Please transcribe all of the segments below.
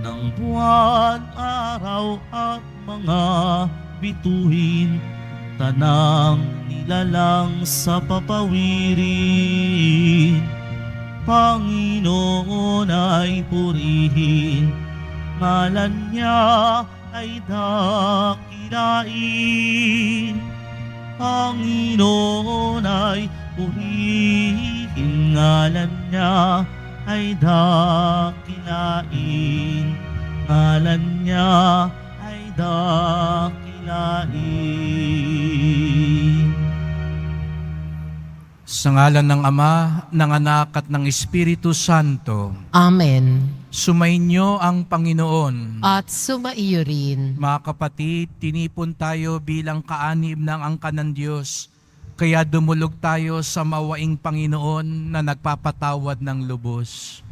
ng buwan, araw at mga bituin, tanang nilalang sa papawirin. Panginoon ay purihin, ngalan niya ay dakilain. Panginoon ay purihin, ngalan niya ay dakilain. Ngalan niya ay dakilain. Sa ngalan ng Ama, ng Anak at ng Espiritu Santo. Amen. Sumainyo ang Panginoon. At sumaiyo rin. Mga kapatid, tinipon tayo bilang kaanib ng angkan ng Diyos. Kaya dumulog tayo sa mawaing Panginoon na nagpapatawad ng lubos.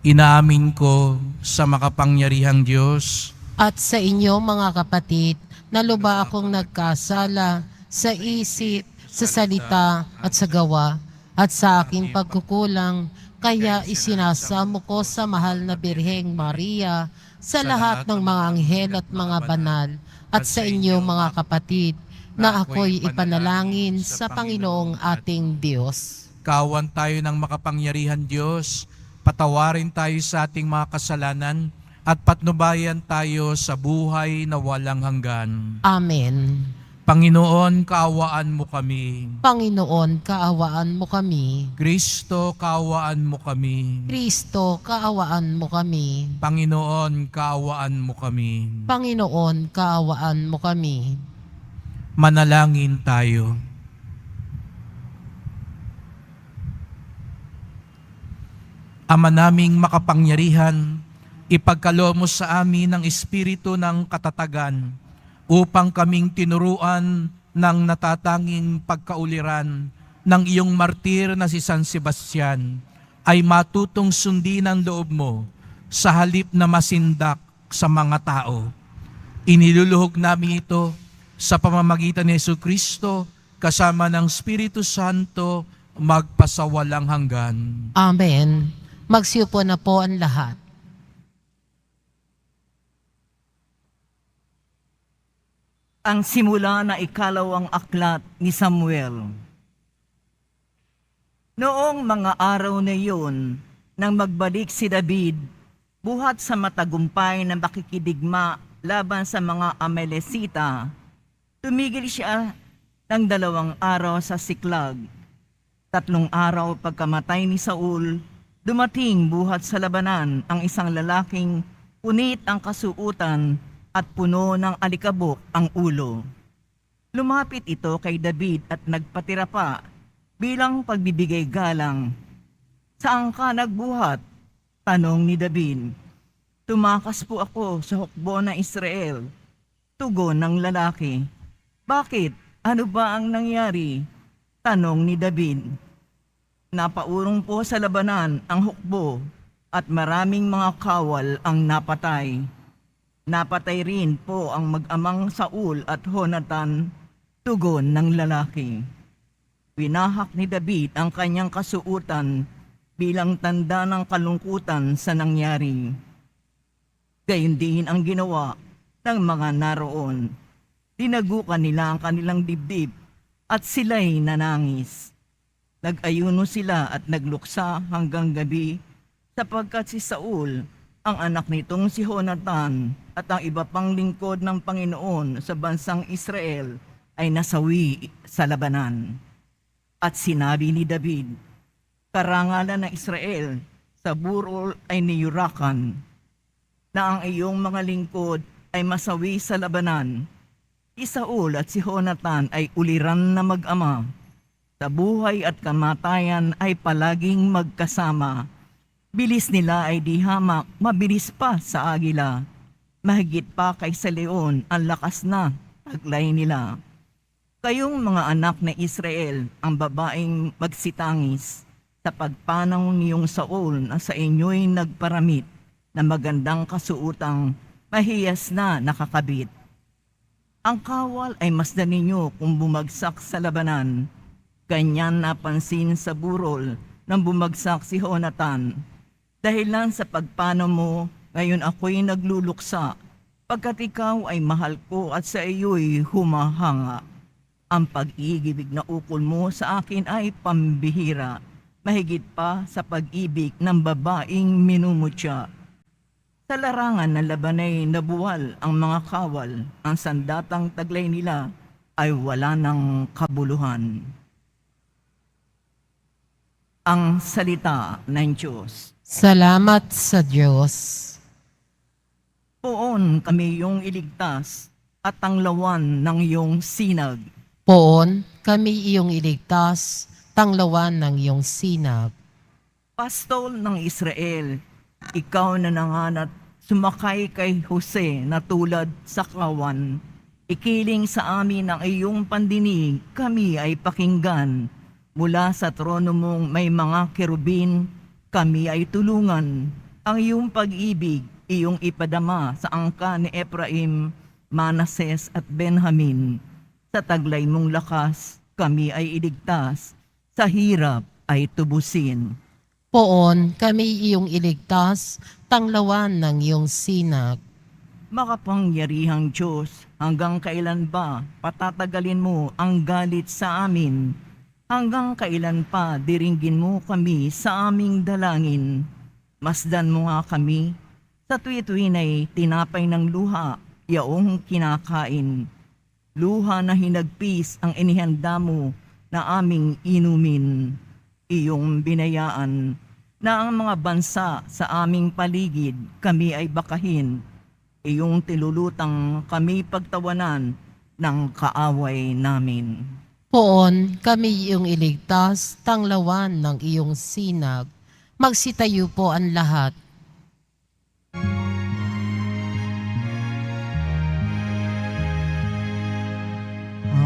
Inaamin ko sa makapangyarihang Diyos At sa inyo mga kapatid, na luba akong nagkasala sa isip, sa salita at sa gawa, at sa aking pagkukulang, kaya isinasamo ko sa mahal na Birheng Maria, sa lahat ng mga anghel at mga banal, at sa inyo mga kapatid, na ako'y ipanalangin sa Panginoong ating Diyos. Kawan tayo ng makapangyarihan Diyos, patawarin tayo sa ating mga kasalanan, at patnubayan tayo sa buhay na walang hanggan. Amen. Panginoon, kaawaan mo kami. Panginoon, kaawaan mo kami. Kristo, kaawaan mo kami. Kristo, kaawaan mo kami. Panginoon, kaawaan mo kami. Panginoon, kaawaan mo kami. Manalangin tayo. Ama naming makapangyarihan, ipagkaloob mo sa amin ang espiritu ng katatagan upang kaming tinuruan ng natatanging pagkauliran ng iyong martir na si San Sebastian ay matutong sundin ang loob mo sa halip na masindak sa mga tao. Iniluluhog namin ito sa pamamagitan ni Jesucristo kasama ng Espiritu Santo magpasawalang hanggan. Amen. Magsiupo na po ang lahat. Ang simula na ikalawang aklat ni Samuel. Noong mga araw na iyon, nang magbalik si David, buhat sa matagumpay na makikidigma laban sa mga Amalesita, tumigil siya ng 2 araw sa Siklag. 3 araw pagkamatay ni Saul, dumating buhat sa labanan ang isang lalaking punit ang kasuutan at puno ng alikabok ang ulo. Lumapit ito kay David at nagpatira pa bilang pagbibigay galang. Saan ka nagbuhat? Tanong ni David. Tumakas po ako sa hukbo ng Israel. Tugon ng lalaki. Bakit? Ano ba ang nangyari? Tanong ni David. Napaurong po sa labanan ang hukbo at maraming mga kawal ang napatay. Napatay rin po ang mag-amang Saul at Jonathan, tugon ng lalaki. Winahak ni David ang kanyang kasuutan bilang tanda ng kalungkutan sa nangyari. Gayon din ang ginawa ng mga naroon. Tinagukan nila ang kanilang dibdib at sila'y nanangis. Nag-ayuno sila at nagluksa hanggang gabi sapagkat si Saul, ang anak nitong si Jonathan at ang iba pang lingkod ng Panginoon sa bansang Israel ay nasawi sa labanan. At sinabi ni David, karangalan ng Israel sa burol ay niyurakan, na ang iyong mga lingkod ay masawi sa labanan. Si Saul at si Jonathan ay uliran na mag-ama. Sa buhay at kamatayan ay palaging magkasama. Bilis nila ay di hamak, mabilis pa sa agila. Mahigit pa kaysa leon ang lakas na taglay nila. Kayong mga anak na Israel, ang babaeng magsitangis, sa pagpanaw niyong Saul na sa inyo'y nagparamit na magandang kasuutang mahiyas na nakakabit. Ang kawal ay masdan ninyo kung bumagsak sa labanan. Ganyan napansin sa burol nang bumagsak si Jonathan. Dahilan sa pagpano mo, ngayon ako'y nagluluksa, pagkat ikaw ay mahal ko at sa iyo'y humahanga. Ang pag-ibig na ukol mo sa akin ay pambihira, mahigit pa sa pag-ibig ng babaeng minumutya. Sa larangan ng labanay nabuwal ang mga kawal, ang sandatang taglay nila ay wala ng kabuluhan. Ang salita ng Diyos. Salamat sa Diyos. Poon kami iyong iligtas at tanglawan ng iyong sinag. Poon, kami iyong iligtas, tanglawan ng iyong sinag. Pastol ng Israel, ikaw na nanganat sumakay kay Jose na tulad sa kawan. Ikiling sa amin ang iyong pandinig, kami ay pakinggan. Mula sa trono mong may mga kerubin, kami ay tulungan. Ang iyong pag-ibig, iyong ipadama sa angka ni Ephraim, Manases at Benjamin. Sa taglay mong lakas, kami ay iligtas. Sa hirap ay tubusin. Poon, kami iyong iligtas, tanglawan ng iyong sinag. Makapangyarihang Diyos, hanggang kailan ba patatagalin mo ang galit sa amin? Hanggang kailan pa diringgin mo kami sa aming dalangin? Masdan mo nga kami, sa tuwi-tuwi na'y tinapay ng luha, yaong kinakain. Luha na hinagpis ang inihanda mo na aming inumin. Iyong binayaan na ang mga bansa sa aming paligid kami ay bakahin. Iyong tilulutang kami pagtawanan ng kaaway namin. Poon, kami iyong iligtas, tanglawan ng iyong sinag. Magsitayo po ang lahat.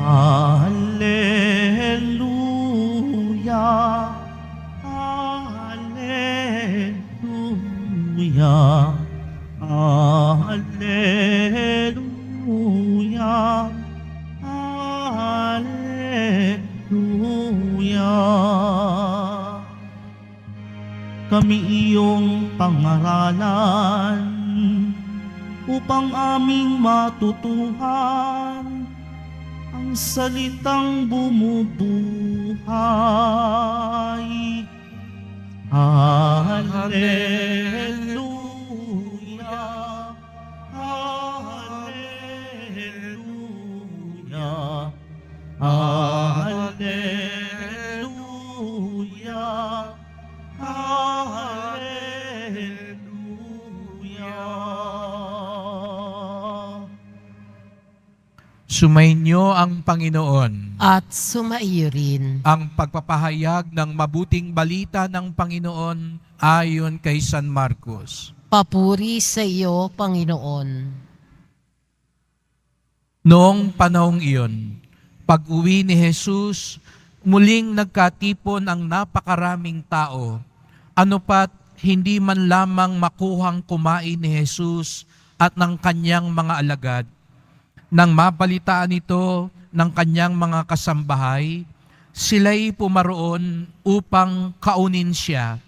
Hallelujah, Hallelujah, Hallelujah, Hallelujah. Kami iyong pangaralan upang aming matutuhan ang salitang bumubuhay. Hallelujah, Hallelujah, Hallelujah, Hallelujah. Sumainyo ang Panginoon. At sumaiyo rin. Ang pagpapahayag ng mabuting balita ng Panginoon ayon kay San Marcos. Papuri sa iyo, Panginoon. Noong panahong iyon, pag-uwi ni Jesus, muling nagkatipon ang napakaraming tao. Ano pat hindi man lamang makuhang kumain ni Jesus at ng kanyang mga alagad. Nang mabalitaan ito ng kanyang mga kasambahay, sila'y pumaroon upang kaunin siya,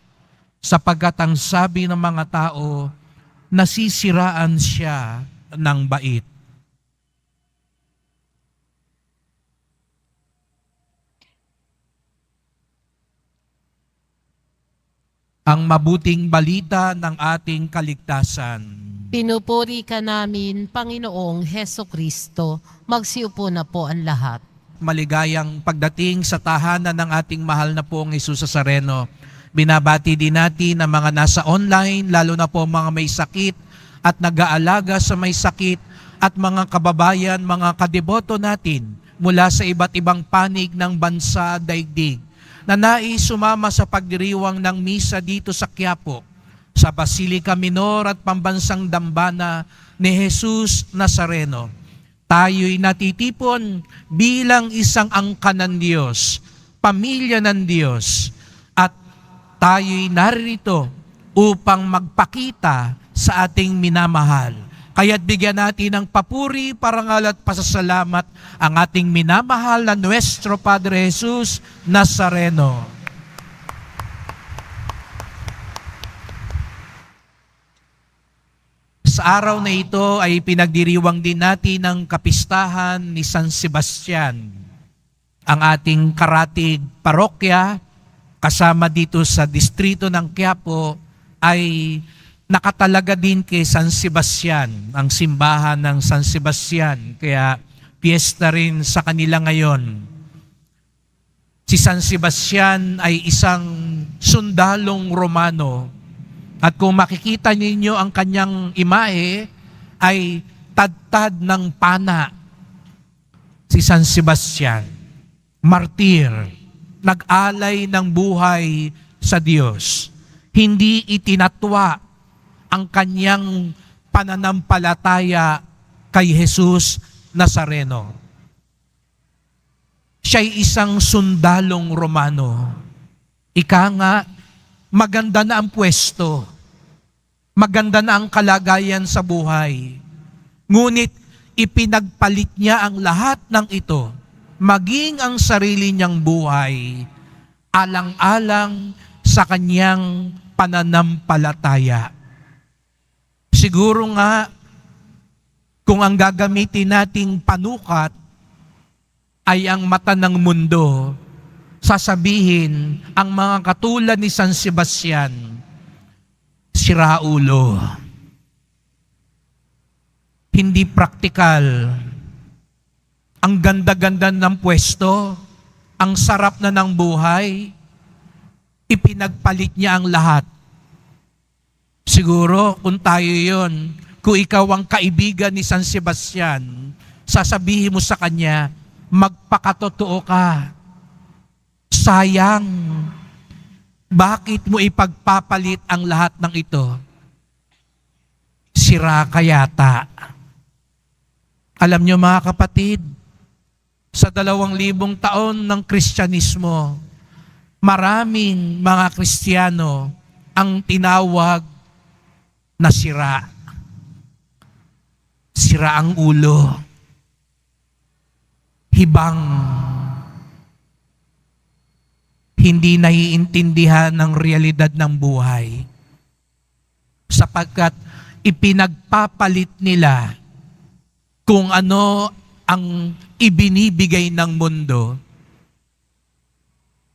sapagkat ang sabi ng mga tao, nasisiraan siya ng bait. Ang mabuting balita ng ating kaligtasan. Pinupuri ka namin, Panginoong Heso Kristo. Magsiupo na po ang lahat. Maligayang pagdating sa tahanan ng ating mahal na pong Jesus Nazareno. Binabati din natin ang mga nasa online, lalo na po mga may sakit at nag-aalaga sa may sakit at mga kababayan, mga kadeboto natin mula sa iba't ibang panig ng bansa daigdig na nais sumama sa pagdiriwang ng misa dito sa Quiapo, sa Basilica Minor at Pambansang Dambana ni Jesus Nazareno. Tayo'y natitipon bilang isang angka ng Diyos, pamilya ng Diyos, at tayo'y narito upang magpakita sa ating minamahal. Kaya't bigyan natin ng papuri, parangal at pasasalamat ang ating minamahal na Nuestro Padre Jesus Nazareno. Sa araw na ito ay pinagdiriwang din natin ang kapistahan ni San Sebastian, ang ating karatig parokya kasama dito sa distrito ng Quiapo ay nakatalaga din kay San Sebastian, ang simbahan ng San Sebastian. Kaya piyesta rin sa kanila ngayon. Si San Sebastian ay isang sundalong Romano. At kung makikita ninyo ang kanyang imahe, ay tadtad ng pana. Si San Sebastian, martir, nag-alay ng buhay sa Diyos. Hindi itinatwa ang kanyang pananampalataya kay Jesus Nazareno. Siya'y isang sundalong Romano. Ika nga, maganda na ang pwesto. Maganda na ang kalagayan sa buhay. Ngunit ipinagpalit niya ang lahat ng ito, maging ang sarili niyang buhay, alang-alang sa kanyang pananampalataya. Siguro nga, kung ang gagamitin nating panukat ay ang mata ng mundo, sasabihin ang mga katulad ni San Sebastian, siraulo, hindi praktikal, ang ganda-ganda ng pwesto, ang sarap na ng buhay, ipinagpalit niya ang lahat. Siguro, kung tayo yon, kung ikaw ang kaibigan ni San Sebastian, sasabihin mo sa kanya, magpakatotoo ka. Sayang, bakit mo ipagpapalit ang lahat ng ito? Sira ka yata. Alam nyo mga kapatid, sa 2,000 taon ng Kristyanismo, maraming mga Kristiyano ang tinawag na sira. Sira ang ulo. Hibang. Hindi naiintindihan ng realidad ng buhay. Sapagkat ipinagpapalit nila kung ano ang ibinibigay ng mundo,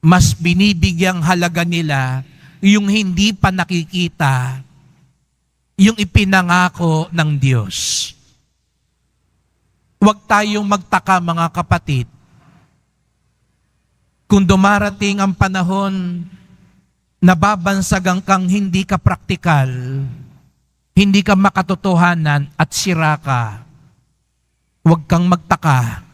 mas binibigyang halaga nila yung hindi pa nakikita, yung ipinangako ng Diyos. Huwag tayong magtaka mga kapatid, kung dumarating ang panahon na babansagang kang hindi ka praktikal, hindi ka makatotohanan at sira ka, huwag kang magtaka.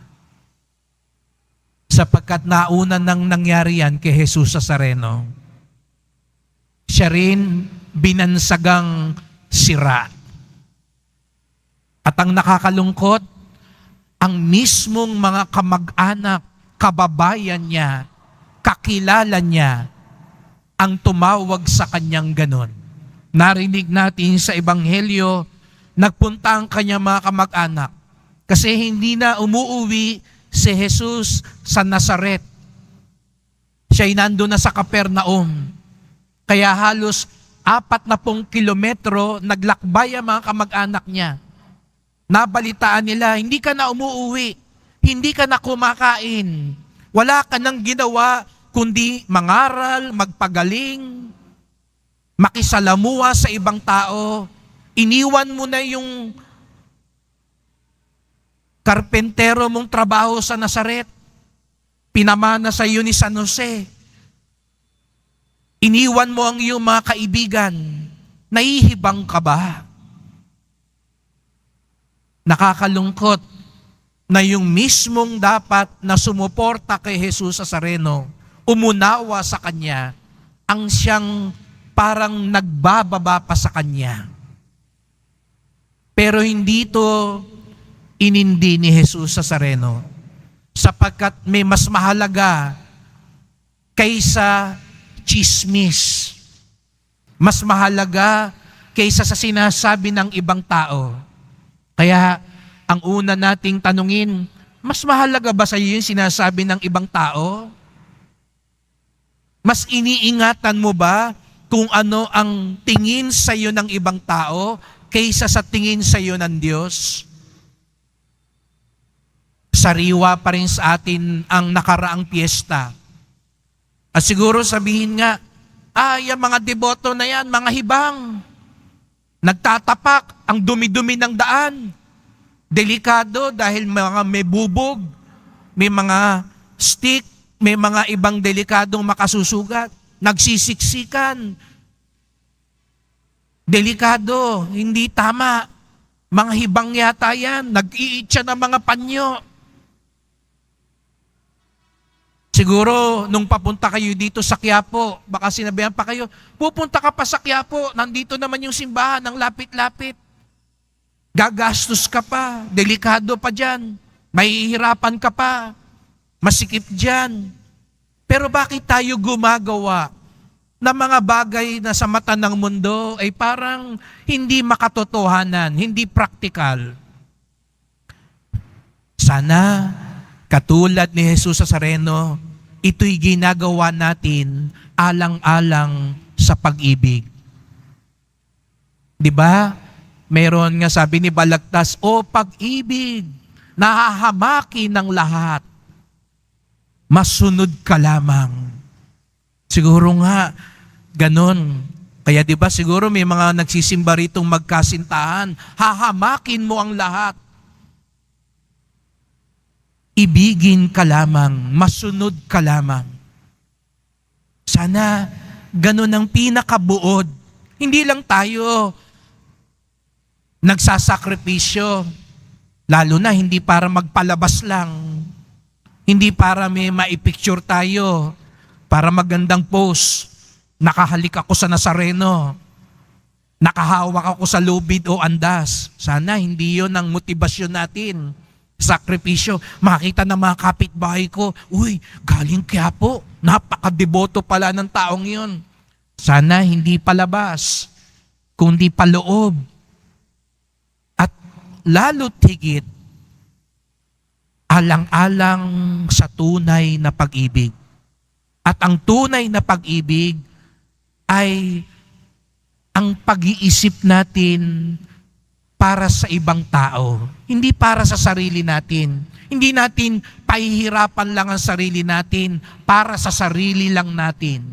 Sapagkat nauna nang nangyari yan kay Jesus Nazareno. Siya rin binansagang sira. At ang nakakalungkot, ang mismong mga kamag-anak, kababayan niya, kakilala niya, ang tumawag sa kanyang ganon. Narinig natin sa Ebanghelyo, nagpunta ang kanyang mga kamag-anak kasi hindi na umuuwi si Jesus sa Nazaret. Siya'y nandun na sa Capernaum. Kaya halos 40 kilometro naglakbay ang mga kamag-anak niya. Nabalitaan nila, hindi ka na umuuwi, hindi ka na kumakain, wala ka nang ginawa kundi mangaral, magpagaling, makisalamuha sa ibang tao. Iniwan mo na yung karpentero mong trabaho sa Nazaret, pinamana sa iyo ni San Jose. Iniwan mo ang iyong mga kaibigan, nahihibang ka ba? Nakakalungkot na yung mismong dapat na sumuporta kay Jesus Nazareno, umunawa sa kanya, ang siyang parang nagbababa pa sa kanya. Pero hindi ito inindi ni Jesus Nazareno, sapagkat may mas mahalaga kaysa chismis. Mas mahalaga kaysa sa sinasabi ng ibang tao. Kaya ang una nating tanungin, mas mahalaga ba sa iyo yung sinasabi ng ibang tao? Mas iniingatan mo ba kung ano ang tingin sa iyo ng ibang tao kaysa sa tingin sa iyo ng Diyos? Sariwa pa rin sa atin ang nakaraang piyesta. At siguro sabihin nga, yung mga deboto na yan, mga hibang, nagtatapak, ang dumi-dumi ng daan. Delikado dahil may bubog, may mga stick, may mga ibang delikadong makasusugat. Nagsisiksikan. Delikado, hindi tama. Mga hibang yata yan, nag-iitsa ng mga panyo. Siguro, nung papunta kayo dito sa Quiapo, baka sinabihan pa kayo, pupunta ka pa sa Quiapo, nandito naman yung simbahan, ang lapit-lapit. Gagastos ka pa, delikado pa dyan, mahihirapan ka pa, masikip dyan. Pero bakit tayo gumagawa ng mga bagay na sa mata ng mundo ay parang hindi makatotohanan, hindi praktikal? Sana, katulad ni Jesus Nazareno, ito'y ginagawa natin alang-alang sa pag-ibig. Di ba? Meron nga sabi ni Balagtas, o pag-ibig, nahahamaki ng lahat. Masunod ka lamang. Siguro nga, ganon. Kaya di ba siguro may mga nagsisimba ritong magkasintahan, hahamakin mo ang lahat. Ibigin ka lamang, masunod ka lamang. Sana ganon ang pinakabuod. Hindi lang tayo nagsasakripisyo, lalo na hindi para magpalabas lang, hindi para may maipicture tayo, para magandang post, nakahalik ako sa Nazareno, nakahawak ako sa lubid o andas. Sana hindi yon ang motibasyon natin. Sakripisyo, makita ng mga kapitbahay ko, uy, galing Quiapo, napakadeboto pala ng taong yon. Sana hindi palabas, kundi paloob. At lalo't higit, alang-alang sa tunay na pag-ibig. At ang tunay na pag-ibig ay ang pag-iisip natin para sa ibang tao, hindi para sa sarili natin. Hindi natin pahihirapan lang ang sarili natin para sa sarili lang natin.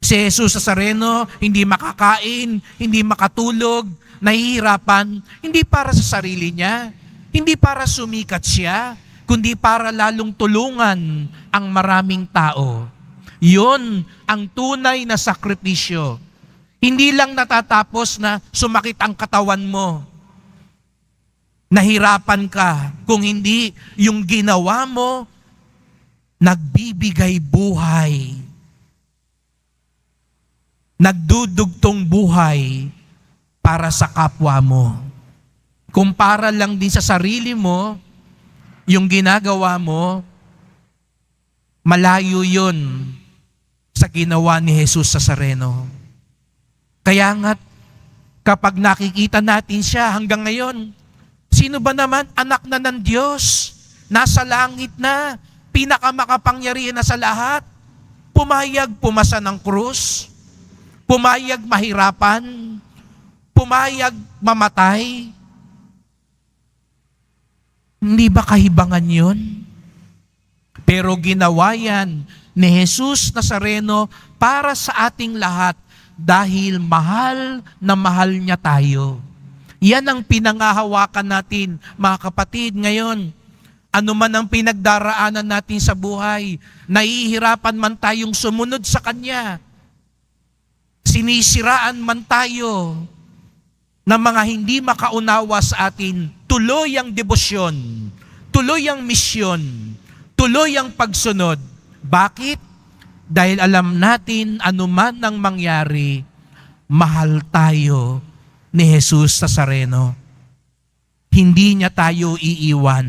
Si Jesus Nazareno, hindi makakain, hindi makatulog, nahihirapan, hindi para sa sarili niya, hindi para sumikat siya, kundi para lalong tulungan ang maraming tao. Yun ang tunay na sakripisyo. Hindi lang natatapos na sumakit ang katawan mo, nahirapan ka, kung hindi yung ginawa mo, nagbibigay buhay, nagdudugtong buhay para sa kapwa mo. Kung para lang din sa sarili mo, yung ginagawa mo, malayo yun sa ginawa ni Jesus Nazareno. Kaya nga, kapag nakikita natin siya hanggang ngayon, sino ba naman anak na ng Diyos, nasa langit na, pinakamakapangyarihan na sa lahat, pumayag pumasa ng krus, pumayag mahirapan, pumayag mamatay? Hindi ba kahibangan yun? Pero ginawa yan ni Jesus Nazareno para sa ating lahat dahil mahal na mahal niya tayo. Yan ang pinangahawakan natin, mga kapatid, ngayon. Ano man ang pinagdaraanan natin sa buhay, nahihirapan man tayong sumunod sa Kanya, sinisiraan man tayo ng mga hindi makaunawa sa atin, tuloy ang debosyon, tuloy ang misyon, tuloy ang pagsunod. Bakit? Dahil alam natin anuman ang mangyari, mahal tayo ni Jesus Nazareno. Hindi niya tayo iiwan.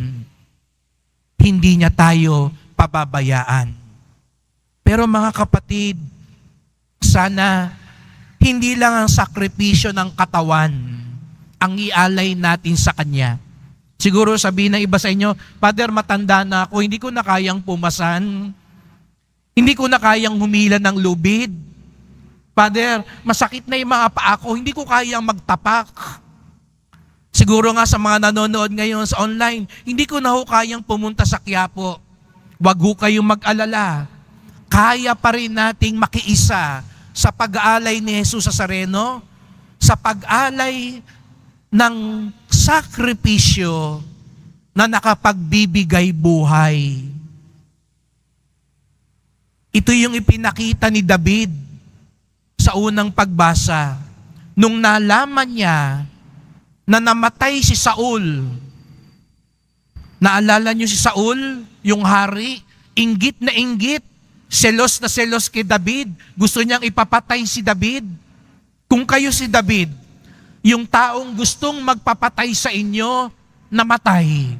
Hindi niya tayo pababayaan. Pero mga kapatid, sana hindi lang ang sakripisyo ng katawan ang ialay natin sa Kanya. Siguro sabihin ng iba sa inyo, Father, matanda na ako, hindi ko na kayang pumasan, hindi ko na kayang humila ng lubid, Father, masakit na yung mga paa ko, hindi ko kayang magtapak. Siguro nga sa mga nanonood ngayon sa online, hindi ko na ho kayang pumunta sa Quiapo. Wag ho kayong mag-alala. Kaya pa rin nating makiisa sa pag-aalay ni Jesus Nazareno, sa pag-alay ng sakripisyo na nakapagbibigay buhay. Ito yung ipinakita ni David sa unang pagbasa. Nung nalaman niya na namatay si Saul. Naalala niyo si Saul, yung hari, inggit na inggit, selos na selos kay David. Gusto niyang ipapatay si David. Kung kayo si David, yung taong gustong magpapatay sa inyo, namatay.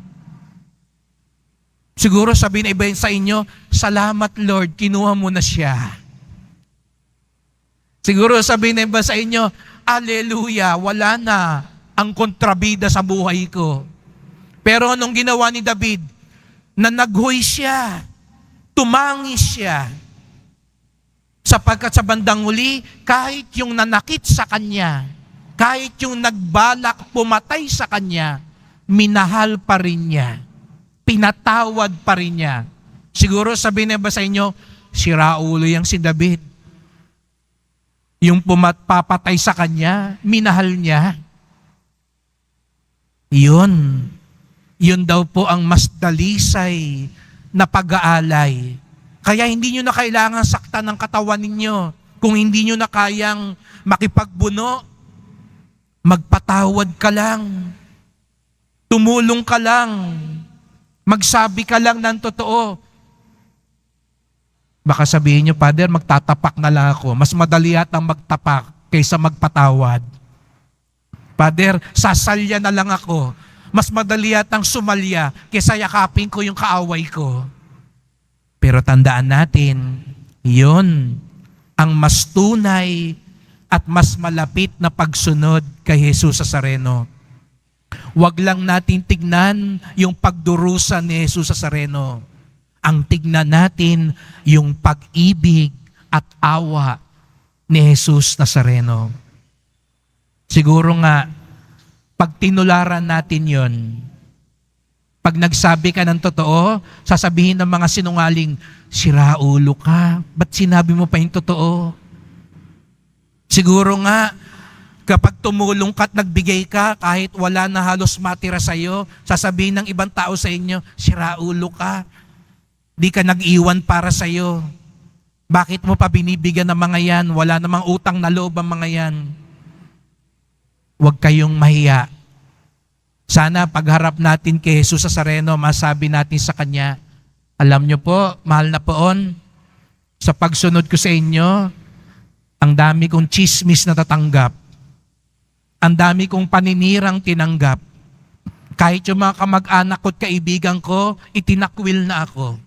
Siguro sabihin na iba sa inyo, salamat Lord, kinuha mo na siya. Siguro sabihin na iba sa inyo, Alleluia, wala na ang kontrabida sa buhay ko. Pero anong ginawa ni David? Nanaghoy siya, tumangis siya. Sapagkat sa bandang huli, kahit yung nanakit sa kanya, kahit yung nagbalak pumatay sa kanya, minahal pa rin niya. Pinatawad pa rin niya. Siguro sabihin na ba sa inyo, siraulo yang si David. Yung papatay sa kanya, minahal niya. Yun daw po ang mas dalisay na pag-aalay. Kaya hindi nyo na kailangan saktan ng katawan ninyo. Kung hindi nyo na kayang makipagbuno, magpatawad ka lang. Tumulong ka lang. Magsabi ka lang ng totoo. Baka sabihin nyo, Father, magtatapak na lang ako. Mas madali atang magtapak kaysa magpatawad. Father, sasalya na lang ako. Mas madali atang sumalya kaysa yakapin ko yung kaaway ko. Pero tandaan natin, yun ang mas tunay at mas malapit na pagsunod kay Jesus Nazareno. Huwag lang natin tignan yung pagdurusa ni Jesus Nazareno. Ang tignan natin yung pag-ibig at awa ni Jesus Nazareno. Siguro nga, pag tinularan natin yon, pag nagsabi ka ng totoo, sasabihin ng mga sinungaling, siraulo ka, ba't sinabi mo pa yung totoo? Siguro nga, kapag tumulong ka at nagbigay ka, kahit wala na halos matira sa'yo, sasabihin ng ibang tao sa inyo, siraulo ka, di ka nag-iwan para sa'yo. Bakit mo pa binibigyan ng mga yan? Wala namang utang na loob ang mga yan. Huwag kayong mahiya. Sana pagharap natin kay Jesus Nazareno, masabi natin sa Kanya, alam nyo po, mahal na poon, sa pagsunod ko sa inyo, ang dami kong chismis na tatanggap. Ang dami kong paninirang tinanggap. Kahit yung mga kamag-anak ko at kaibigan ko, itinakwil na ako.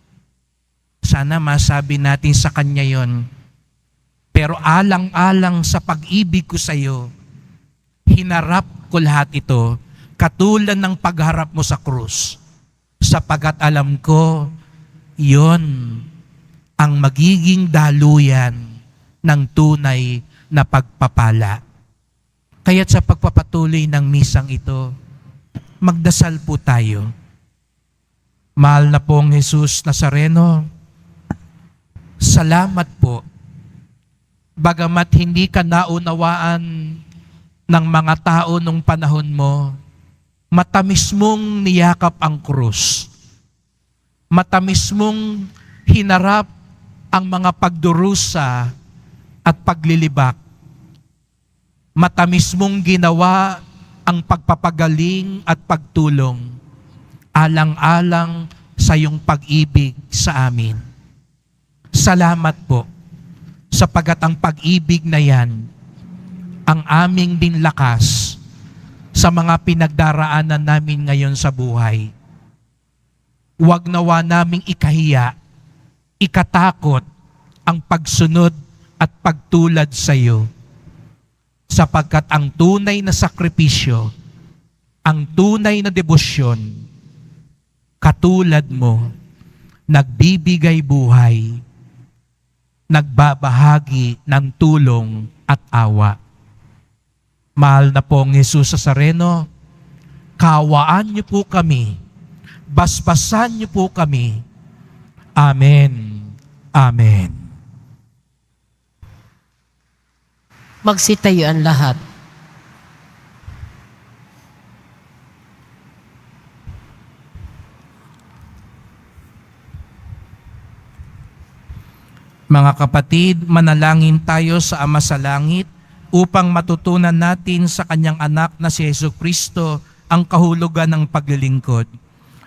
Sana masabi natin sa Kanya yon. Pero alang-alang sa pag-ibig ko sa iyo, hinarap ko lahat ito, katulad ng pagharap mo sa krus. Sapagat alam ko, yon ang magiging daluyan ng tunay na pagpapala. Kaya't sa pagpapatuloy ng misang ito, magdasal po tayo. Mahal na pong Jesus Nazareno, salamat po. Bagamat hindi ka naunawaan ng mga tao nung panahon mo, matamis mong niyakap ang krus. Matamis mong hinarap ang mga pagdurusa at paglilibak. Matamis mong ginawa ang pagpapagaling at pagtulong, alang-alang sa iyong pag-ibig sa amin. Salamat po, sapagat ang pag-ibig na yan, ang aming dinlakas sa mga pinagdaraanan namin ngayon sa buhay. Huwag nawa naming ikahiya, ikatakot ang pagsunod at pagtulad sa iyo. Sapagkat ang tunay na sakripisyo, ang tunay na debosyon, katulad mo, nagbibigay buhay, nagbabahagi ng tulong at awa. Mahal na pong Jesus Nazareno, kawaan niyo po kami, basbasan niyo po kami. Amen. Amen. Magsitayo ang lahat. Mga kapatid, manalangin tayo sa Ama sa Langit upang matutunan natin sa Kanyang anak na si Jesucristo ang kahulugan ng paglilingkod.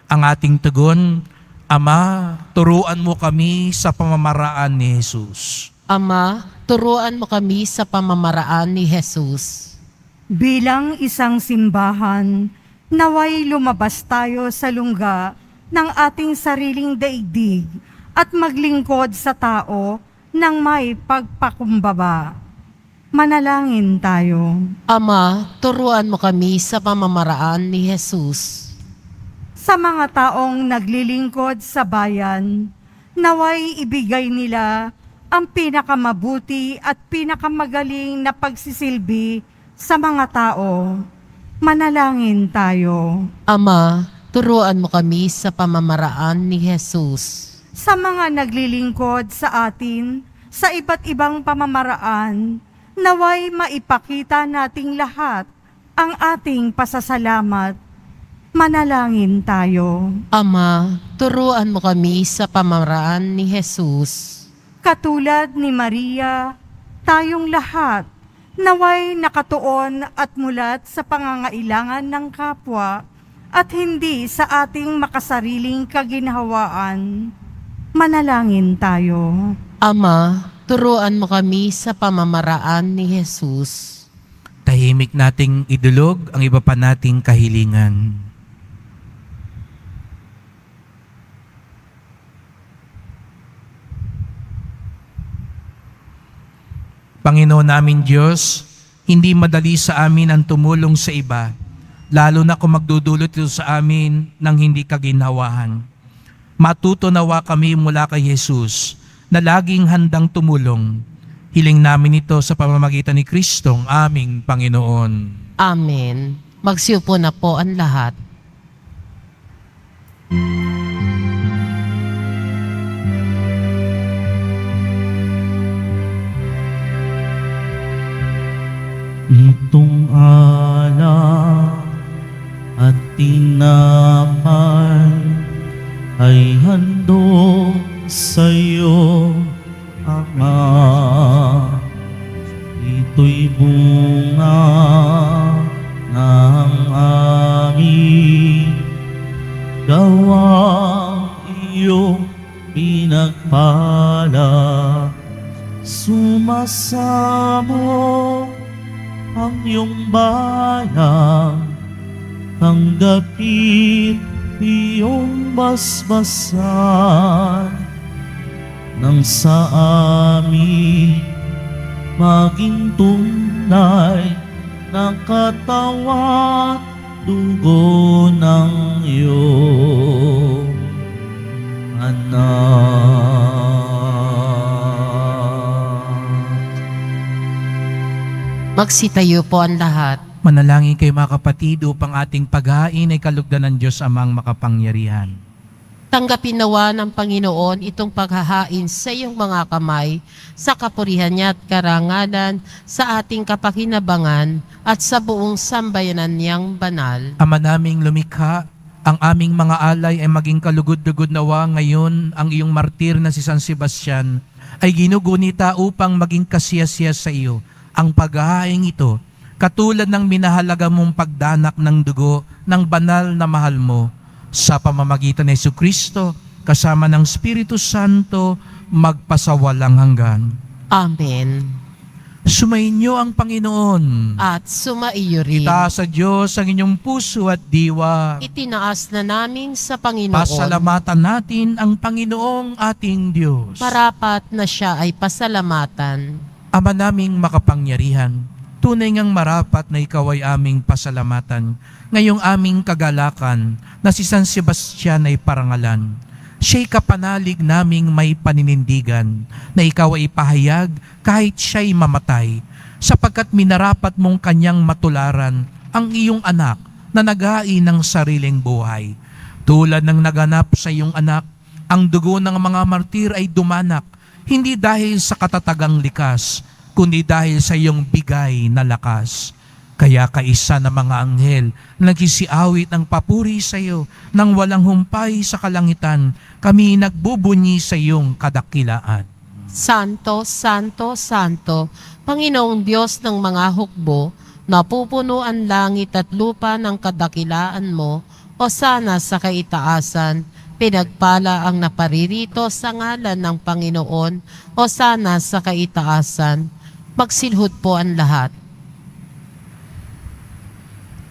Ang ating tugon, Ama, turuan mo kami sa pamamaraan ni Jesus. Ama, turuan mo kami sa pamamaraan ni Jesus. Bilang isang simbahan, naway lumabas tayo sa lungga ng ating sariling daigdig at maglingkod sa tao ng may pagpakumbaba. Manalangin tayo. Ama, turuan mo kami sa pamamaraan ni Jesus. Sa mga taong naglilingkod sa bayan, naway ibigay nila ang pinakamabuti at pinakamagaling na pagsisilbi sa mga tao. Manalangin tayo. Ama, turuan mo kami sa pamamaraan ni Jesus. Sa mga naglilingkod sa atin sa iba't ibang pamamaraan, naway maipakita nating lahat ang ating pasasalamat. Manalangin tayo. Ama, turuan mo kami sa pamamaraan ni Jesus. Katulad ni Maria, tayong lahat naway nakatuon at mulat sa pangangailangan ng kapwa at hindi sa ating makasariling kaginhawaan. Manalangin tayo. Ama, turuan mo kami sa pamamaraan ni Jesus. Tahimik nating idulog ang iba pa nating kahilingan. Panginoon namin Diyos, hindi madali sa amin ang tumulong sa iba, lalo na kung magdudulot ito sa amin ng hindi kaginhawahan. Matuto nawa kami mula kay Jesus na laging handang tumulong. Hiling namin ito sa pamamagitan ni Kristong aming Panginoon. Amen. Magsiupo na po ang lahat. Itong alak at tinapay ay handog sa iyo, Ama. Ito'y bunga ng aming gawang iyong pinagpala. Sumasamo ang iyong bayang, tanggapin iyong basbasan, nang sa amin maging tunay na katawan, dugo ng iyong anak. Magsitayo po ang lahat. Manalangin kayo mga kapatid upang ating paghain ay kalugdan ng Diyos amang makapangyarihan. Tanggapin nawa ng Panginoon itong paghahain sa iyong mga kamay, sa kapurihan niya at karangalan, sa ating kapakinabangan at sa buong sambayanan niyang banal. Ama naming lumikha, ang aming mga alay ay maging kalugod-lugod nawa ngayon ang iyong martir na si San Sebastian ay ginugunita upang maging kasiyasiya sa iyo. Ang paghahaing ito, katulad ng minahalaga mong pagdanak ng dugo ng banal na mahal mo, sa pamamagitan ni Jesucristo, kasama ng Espiritu Santo, magpasawalang hanggan. Amen. Sumainyo ang Panginoon. At sumaiyo rin. Itaas sa Diyos ang inyong puso at diwa. Itinaas na namin sa Panginoon. Pasalamatan natin ang Panginoong ating Diyos. Marapat na siya ay pasalamatan. Ama naming makapangyarihan, tunay ngang marapat na ikaw ay aming pasalamatan ngayong aming kagalakan na si San Sebastian ay parangalan. Siya'y kapanalig naming may paninindigan na ikaw ay ipahayag kahit siya'y mamatay, sapagkat minarapat mong kanyang matularan ang iyong anak na nag-ai ng sariling buhay. Tulad ng naganap sa iyong anak, ang dugo ng mga martir ay dumanak, hindi dahil sa katatagang likas, kundi dahil sa iyong bigay na lakas. Kaya kaisa ng mga anghel na nagsisiawit ng papuri sa iyo nang walang humpay sa kalangitan, kami nagbubunyi sa iyong kadakilaan. Santo, Santo, Santo, Panginoong Diyos ng mga hukbo, napupuno ang langit at lupa ng kadakilaan mo, o sana sa kaitaasan, pinagpala ang naparirito sa ngalan ng Panginoon, o sana sa kaitaasan, magsilhod po ang lahat.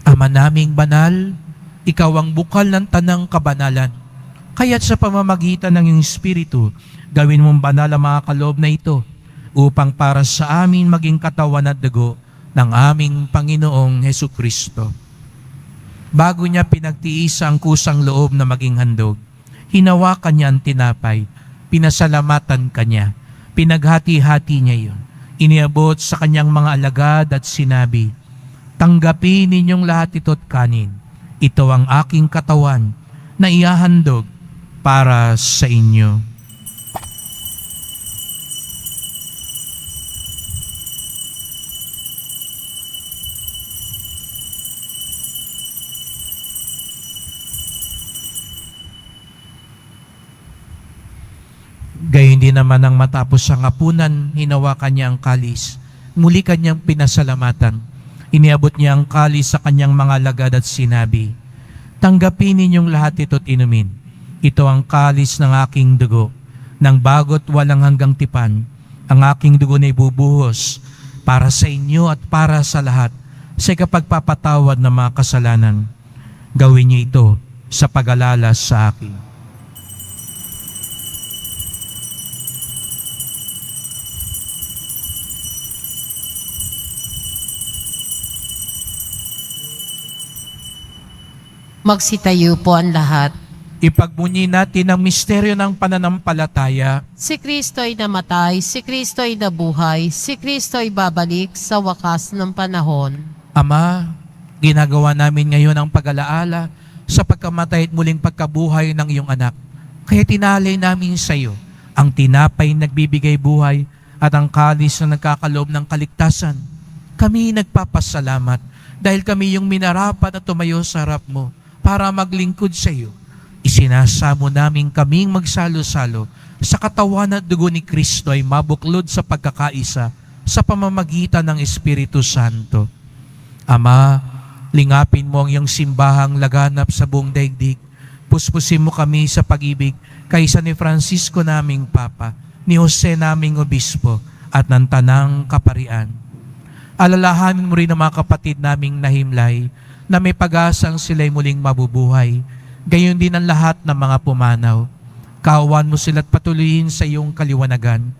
Ama naming banal, ikaw ang bukal ng tanang kabanalan. Kaya't sa pamamagitan ng iyong Espiritu, gawin mong banal ang mga kaloob na ito, upang para sa amin maging katawan at dugo ng aming Panginoong Hesus Kristo. Bago niya pinagtiis ang kusang loob na maging handog, hinawakan niya ang tinapay, pinasalamatan kanya, pinaghati-hati niya yun, iniabot sa kanyang mga alagad at sinabi, "Tanggapin ninyong lahat ito't kanin. Ito ang aking katawan na ihahandog para sa inyo." Gayon din naman nang matapos ang hapunan, hinawakan niya ang kalis. Muli kanyang pinasalamatan. Iniabot niya ang kalis sa kanyang mga lagad at sinabi, "Tanggapin ninyong lahat ito't inumin. Ito ang kalis ng aking dugo, ng bago't walang hanggang tipan. Ang aking dugo na ibubuhos para sa inyo at para sa lahat sa ikapagpapatawad ng mga kasalanan. Gawin niyo ito sa pag-alala sa akin." Magsitayo po ang lahat. Ipagbunyi natin ang misteryo ng pananampalataya. Si Kristo ay namatay, si Kristo ay nabuhay, si Kristo ay babalik sa wakas ng panahon. Ama, ginagawa namin ngayon ang pag-alaala sa pagkamatay at muling pagkabuhay ng iyong anak. Kaya tinalay namin sa iyo ang tinapay na nagbibigay buhay at ang kalis na nagkakaloob ng kaligtasan. Kami nagpapasalamat dahil kami yung minarapat na tumayo sa harap mo para maglingkod sa iyo. Isinasamo namin kaming magsalo-salo sa katawan at dugo ni Kristo ay mabuklod sa pagkakaisa sa pamamagitan ng Espiritu Santo. Ama, lingapin mo ang iyong simbahang laganap sa buong daigdig. Puspusin mo kami sa pag-ibig kaysa ni Francisco naming Papa, ni Jose naming Obispo, at ng Tanang Kaparian. Alalahanin mo rin ang mga kapatid naming nahimlay na may pag-asang sila'y muling mabubuhay. Gayon din ang lahat ng mga pumanaw. Kaawaan mo sila't patuloyin sa iyong kaliwanagan.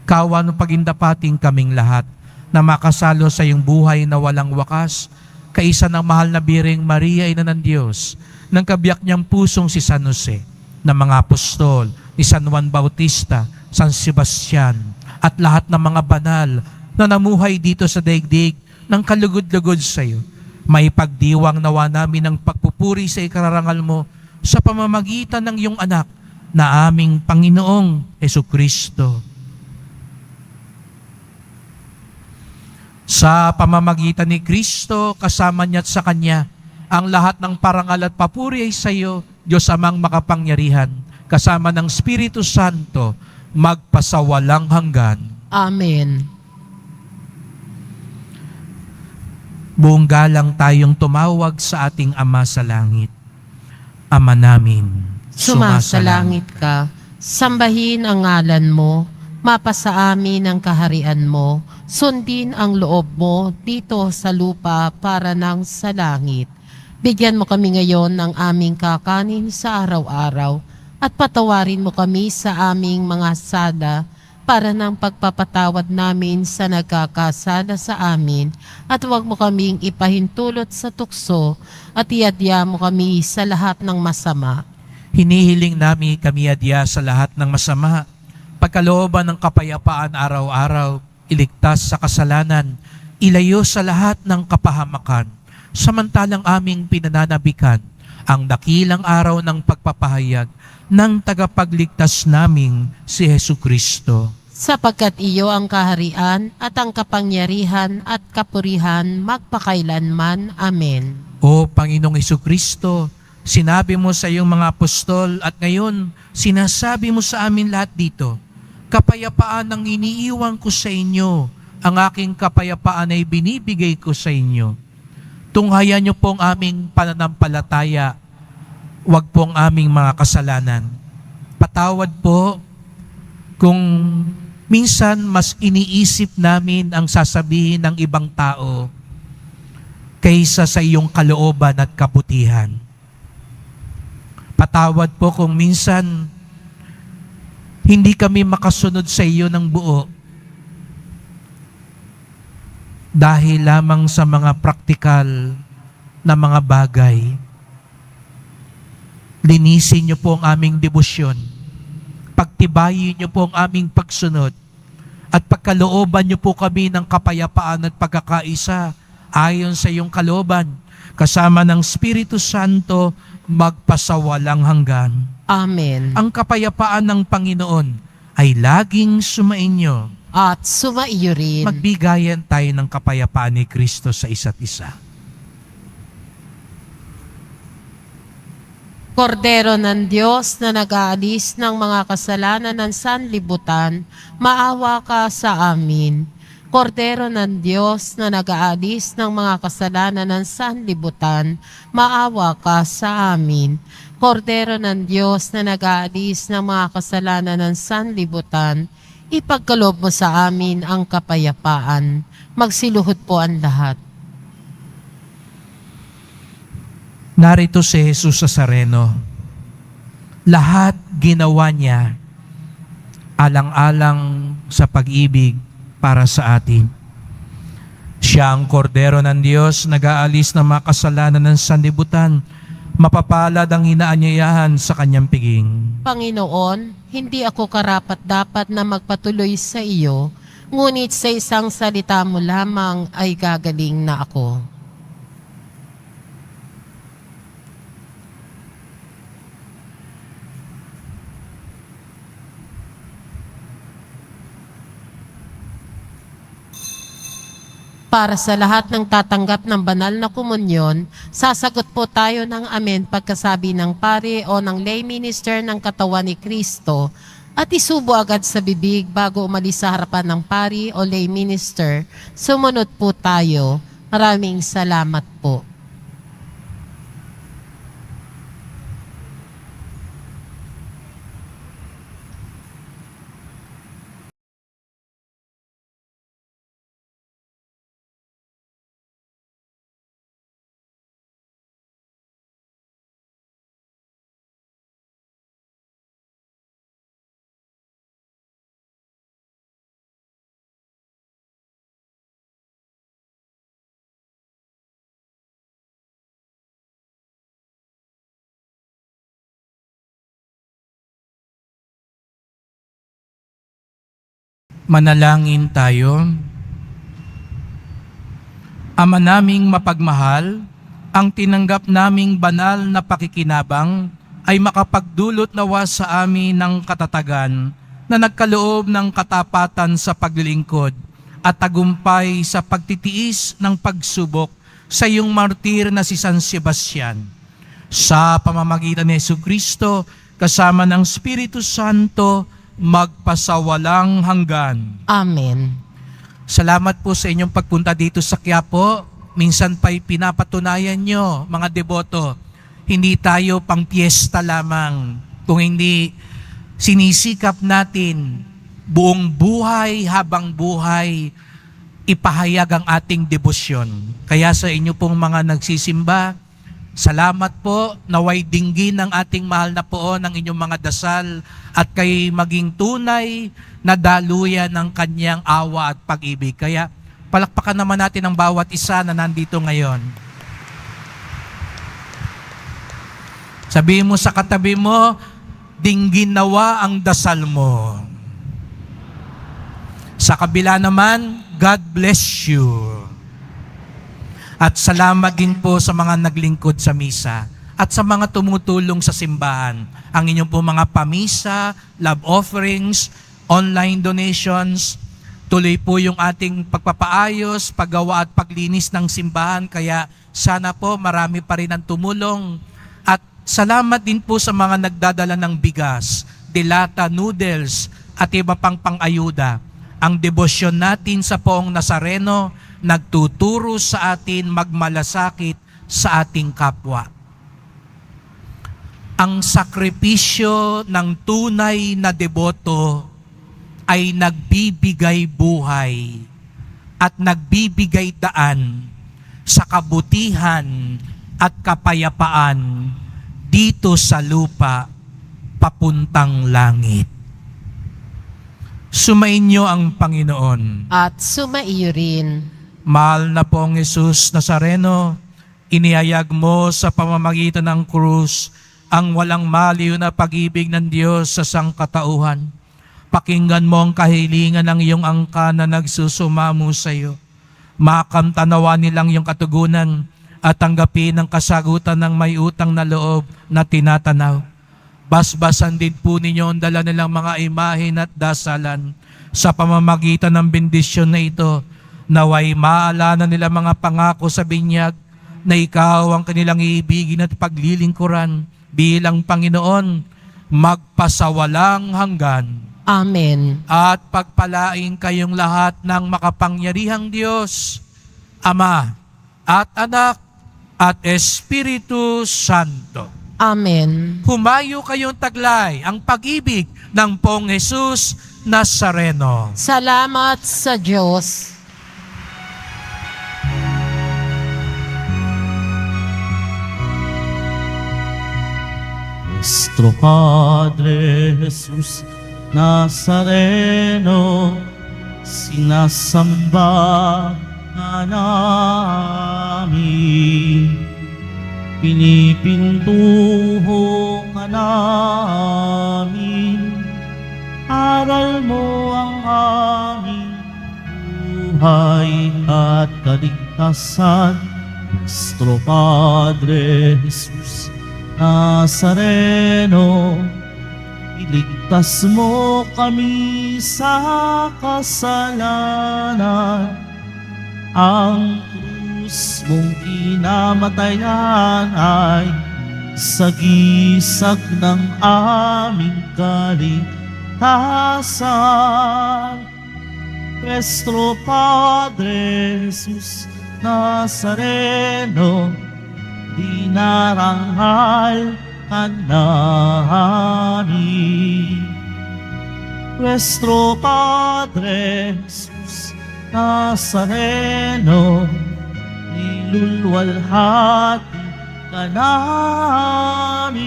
Kaawaan mo pagindapating kaming lahat na makasalo sa iyong buhay na walang wakas, kaisa ng mahal na Birheng Maria, Ina ng Diyos, ng kabiyak niyang pusong si San Jose, ng mga apostol, ni San Juan Bautista, San Sebastian, at lahat ng mga banal na namuhay dito sa daigdig ng kalugod-lugod sa iyo. May pagdiwang nawa namin ng pagpupuri sa ikararangal mo sa pamamagitan ng iyong anak na aming Panginoong Hesukristo. Sa pamamagitan ni Kristo, kasama niya at sa Kanya, ang lahat ng parangal at papuri ay sa iyo, Diyos Amang makapangyarihan, kasama ng Espiritu Santo, magpasawalang hanggan. Amen. Buong galang tayong tumawag sa ating Ama sa langit. Ama namin, Sumasalangit ka, sambahin ang ngalan mo, mapasa amin ang kaharian mo, sundin ang loob mo dito sa lupa para nang sa langit. Bigyan mo kami ngayon ng aming kakanin sa araw-araw at patawarin mo kami sa aming mga sala para ng pagpapatawad namin sa nagkakasala sa amin at huwag mo kaming ipahintulot sa tukso at iadya mo kami sa lahat ng masama. Hinihiling namin kami adya sa lahat ng masama, pagkalooban ng kapayapaan araw-araw, iligtas sa kasalanan, ilayo sa lahat ng kapahamakan, samantalang aming pinananabikan ang dakilang araw ng pagpapahayag ng tagapagligtas naming si Hesu Kristo. Sapagkat iyo ang kaharian at ang kapangyarihan at kapurihan magpakailanman. Amen. O Panginoong Hesu Kristo, sinabi mo sa iyong mga apostol at ngayon sinasabi mo sa amin lahat dito, kapayapaan ang iniiwan ko sa inyo, ang aking kapayapaan ay binibigay ko sa inyo. Tunghayan niyo po ang aming pananampalataya, wag po ang aming mga kasalanan. Patawad po kung minsan mas iniisip namin ang sasabihin ng ibang tao kaysa sa iyong kalooban at kabutihan. Patawad po kung minsan hindi kami makasunod sa iyo ng buo dahil lamang sa mga praktikal na mga bagay. Linisin niyo po ang aming debosyon. Pagtibayin niyo po ang aming pagsunod at pagkalooban niyo po kami ng kapayapaan at pagkakaisa ayon sa iyong kalooban, kasama ng Espiritu Santo magpasawalang hanggan. Amen. Ang kapayapaan ng Panginoon ay laging sumainyo. At sumaiyo rin. Magbigayan tayo ng kapayapaan ni Kristo sa isa't isa. Kordero ng Diyos na nag-aalis ng mga kasalanan ng sanlibutan, maawa ka sa amin. Kordero ng Diyos na nag-aalis ng mga kasalanan ng sanlibutan, maawa ka sa amin. Kordero ng Diyos na nag-aalis ng mga kasalanan ng sanlibutan, ipagkaloob mo sa amin ang kapayapaan. Magsiluhod po ang lahat. Narito si Jesus Nazareno. Lahat ginawa niya alang-alang sa pag-ibig para sa atin. Siya ang kordero ng Diyos, nag-aalis ng mga kasalanan ng sanlibutan. Mapapalad ang inaanyayahan sa kanyang piging. Panginoon, hindi ako karapat-dapat na magpatuloy sa iyo, ngunit sa isang salita mo lamang ay gagaling na ako. Para sa lahat ng tatanggap ng banal na komunyon, sasagot po tayo ng amen pagkasabi ng pari o ng lay minister ng katawan ni Kristo at isubo agad sa bibig bago umalis sa harapan ng pari o lay minister. Sumunod po tayo. Maraming salamat po. Manalangin tayo. Ama naming mapagmahal, ang tinanggap naming banal na pakikinabang ay makapagdulot nawa sa amin ng katatagan na nagkaloob ng katapatan sa paglilingkod at tagumpay sa pagtitiis ng pagsubok sa iyong martir na si San Sebastian. Sa pamamagitan ni Jesucristo, kasama ng Espiritu Santo, magpasawalang hanggan. Amen. Salamat po sa inyong pagpunta dito sa Quiapo. Minsan pa'y pinapatunayan nyo, mga deboto, hindi tayo pang piyesta lamang. Kung hindi sinisikap natin buong buhay, habang buhay, ipahayag ang ating debosyon. Kaya sa inyo pong mga nagsisimba, salamat po, naway dinggin ng ating mahal na poon ang inyong mga dasal at kay maging tunay na daluyan ng kanyang awa at pag-ibig. Kaya palakpakan naman natin ang bawat isa na nandito ngayon. Sabihin mo sa katabi mo, dinggin nawa ang dasal mo. Sa kabila naman, God bless you. At salamat din po sa mga naglingkod sa misa at sa mga tumutulong sa simbahan. Ang inyong po mga pamisa, love offerings, online donations, tuloy po yung ating pagpapaayos, paggawa at paglinis ng simbahan. Kaya sana po marami pa rin ang tumulong. At salamat din po sa mga nagdadala ng bigas, dilata, noodles at iba pang pang-ayuda. Ang debosyon natin sa Poong Nazareno nagtuturo sa atin magmalasakit sa ating kapwa. Ang sakripisyo ng tunay na deboto ay nagbibigay buhay at nagbibigay daan sa kabutihan at kapayapaan dito sa lupa papuntang langit. Sumainyo ang Panginoon. At sumaiyo rin. Mahal na Poong Jesus Nazareno, inihayag mo sa pamamagitan ng krus ang walang maliw na pag-ibig ng Diyos sa sangkatauhan. Pakinggan mo ang kahilingan ng iyong angka na nagsusumamo sa iyo. Makamtanawa nilang iyong katugunan at tanggapin ang kasagutan ng may utang na loob na tinatanaw. Basbasan din po ninyo ang dala nilang mga imahin at dasalan sa pamamagitan ng bendisyon na ito. Naway maalala nila mga pangako sa binyag na ikaw ang kanilang iibigin at paglilingkuran bilang Panginoon magpasawalang hanggan. Amen. At pagpalain kayong lahat ng makapangyarihang Diyos, Ama at Anak at Espiritu Santo. Amen. Humayo kayong taglay ang pag-ibig ng Poong Jesus Nazareno. Salamat sa Diyos. Nuestro Padre Jesus Nazareno, sinasamba ka namin, pinipintuho ka namin, aral mo ang aming buhay at kaligtasan. Nuestro Padre Jesus Nazareno, iligtas mo kami sa kasalanan. Ang krus mong kinamatayan ay sagisag ng aming kaligtasan. Nuestro Padre Jesus Nazareno, dinarangal ka namin. Nuestro Padre Jesus Nazareno, nilulwalhati ka namin.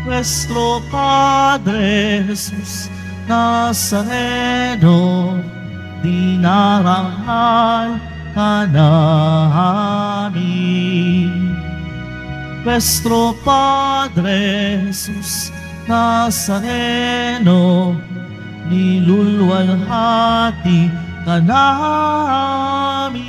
Nuestro Padre Jesus Nazareno, dinarangal ka namin. Nuestro Padre Jesus Nazareno, nilulwalhati ka namin.